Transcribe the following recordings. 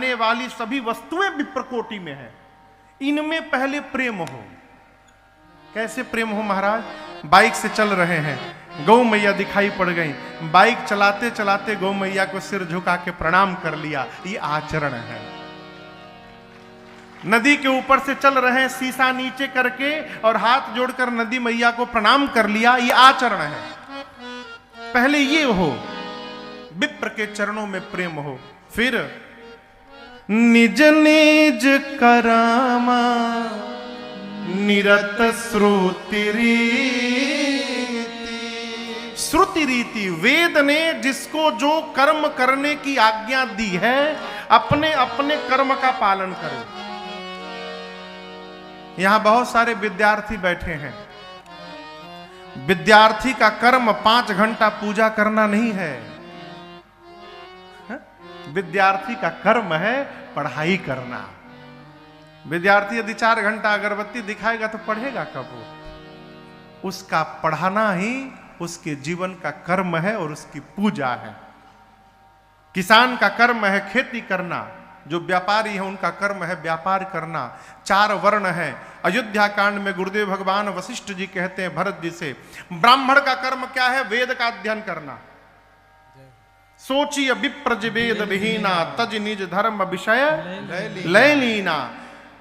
जाने वाली सभी वस्तुएं विप्रकोटि में है, इनमें पहले प्रेम हो। कैसे प्रेम हो महाराज? बाइक से चल रहे हैं, गौ मैया दिखाई पड़ गई, बाइक चलाते चलाते गौ मैया को सिर झुका के प्रणाम कर लिया, ये आचरण है। नदी के ऊपर से चल रहे हैं, शीशा नीचे करके और हाथ जोड़कर नदी मैया को प्रणाम कर लिया, ये आचरण है। पहले ये हो, विप्र के चरणों में प्रेम हो। फिर निज निज करामा निरत श्रुति रीति, वेद ने जिसको जो कर्म करने की आज्ञा दी है, अपने अपने कर्म का पालन करें। यहां बहुत सारे विद्यार्थी बैठे हैं। विद्यार्थी का कर्म 5 घंटा पूजा करना नहीं है, विद्यार्थी का कर्म है पढ़ाई करना। विद्यार्थी यदि 4 घंटा अगरबत्ती दिखाएगा तो पढ़ेगा कब? वो उसका पढ़ाना ही उसके जीवन का कर्म है और उसकी पूजा है। किसान का कर्म है खेती करना, जो व्यापारी है उनका कर्म है व्यापार करना। 4 वर्ण है। अयोध्या कांड में गुरुदेव भगवान वशिष्ठ जी कहते हैं भरत जी से, ब्राह्मण का कर्म क्या है? वेद का अध्ययन करना। सोचिए विप्रज वेद विहीना तज निज धर्म विषय लय लीना।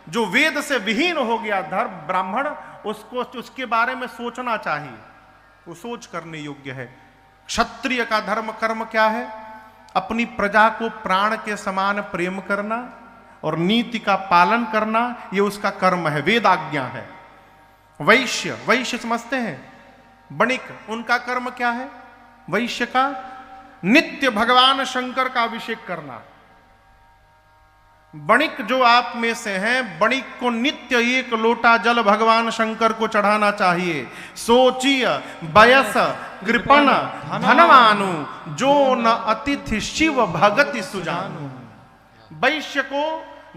जो वेद से विहीन हो गया धर्म ब्राह्मण, उसको उसके बारे में सोचना चाहिए, वो सोच करने योग्य है। क्षत्रिय का धर्म कर्म क्या है? अपनी प्रजा को प्राण के समान प्रेम करना और नीति का पालन करना, ये उसका कर्म है, वेदाज्ञा है। वैश्य, वैश्य समझते हैं? वणिक, उनका कर्म क्या है? वैश्य का नित्य भगवान शंकर का अभिषेक करना। वणिक जो आप में से हैं, वणिक को नित्य 1 लोटा जल भगवान शंकर को चढ़ाना चाहिए। सोचिय बयस कृपण धनवानु जो न अतिथि शिव भगति सुजानु। वैश्य को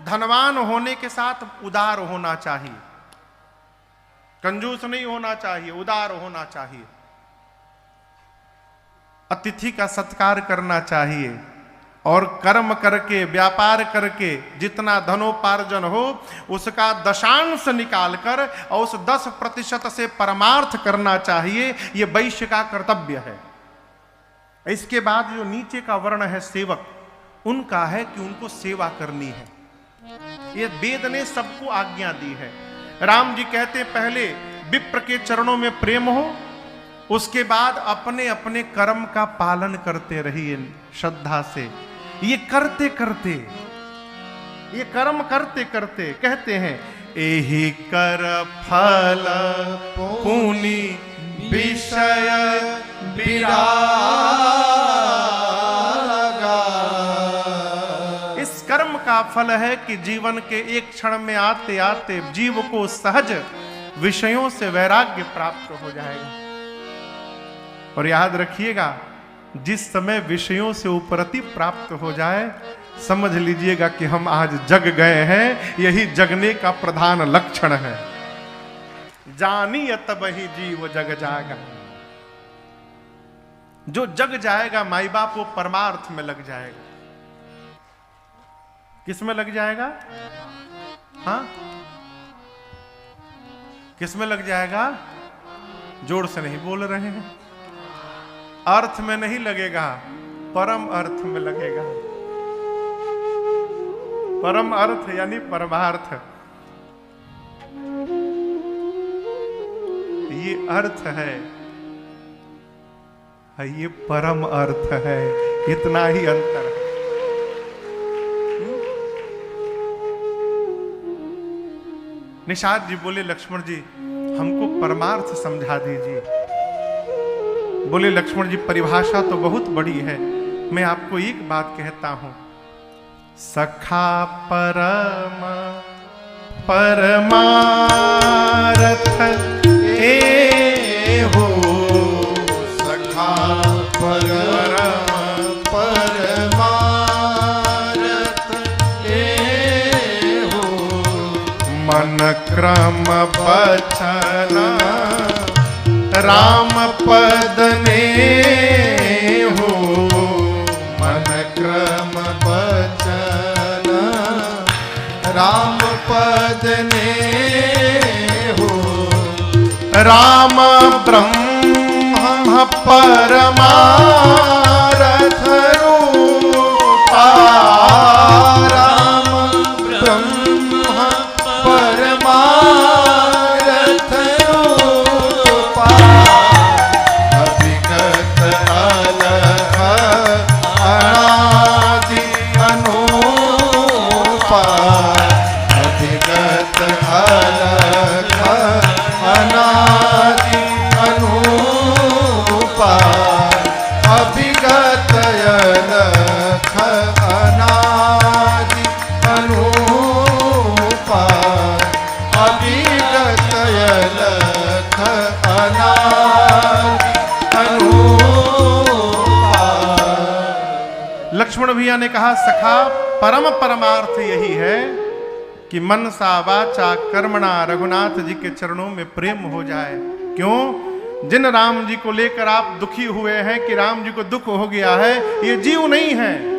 धनवान होने के साथ उदार होना चाहिए, कंजूस नहीं होना चाहिए, उदार होना चाहिए। अतिथि का सत्कार करना चाहिए और कर्म करके व्यापार करके जितना धनोपार्जन हो उसका दशांश निकालकर और उस 10% से परमार्थ करना चाहिए। ये वैश्य का कर्तव्य है। इसके बाद जो नीचे का वर्ण है सेवक, उनका है कि उनको सेवा करनी है। ये वेद ने सबको आज्ञा दी है। राम जी कहते पहले विप्र के चरणों में प्रेम हो, उसके बाद अपने अपने कर्म का पालन करते रहिए श्रद्धा से। ये करते करते, ये कर्म करते करते कहते हैं एहि कर फल पुनि विषय विरागा। इस कर्म का फल है कि जीवन के एक क्षण में आते आते जीव को सहज विषयों से वैराग्य प्राप्त हो जाएगा। और याद रखिएगा, जिस समय विषयों से उपरति प्राप्त हो जाए, समझ लीजिएगा कि हम आज जग गए हैं। यही जगने का प्रधान लक्षण है। जानिए तब ही जीव जग जाएगा। जो जग जाएगा माई बाप, वो परमार्थ में लग जाएगा। किस में लग जाएगा? हाँ, किस में लग जाएगा? जोर से नहीं बोल रहे हैं। अर्थ में नहीं लगेगा, परम अर्थ में लगेगा। परम अर्थ यानी परमार्थ। ये अर्थ है, ये परम अर्थ है। इतना ही अंतर है। निषाद जी बोले लक्ष्मण जी हमको परमार्थ समझा दीजिए। बोले लक्ष्मण जी परिभाषा तो बहुत बड़ी है, मैं आपको एक बात कहता हूं। सखा परम परमार्थ ए हो, सखा परम परमार्थ ए हो, मन क्रम बचना राम पद ने हो, मन क्रम बचन राम पद ने हो। राम ब्रह्म परमारथ रूपा। राम ब्रह्म परमारथ रूपा। अभिगत अलख अनादि अनूपा। अभिगत अलख अनादि अनूपा। अभिगत अलख अनादि अनूपा। अभिगत अलख अनादि अनूपा। लक्ष्मण भैया ने कहा सखा परम परमार्थ यही है कि मनसा वाचा कर्मणा रघुनाथ जी के चरणों में प्रेम हो जाए। क्यों? जिन राम जी को लेकर आप दुखी हुए हैं कि राम जी को दुख हो गया है, ये जीव नहीं है।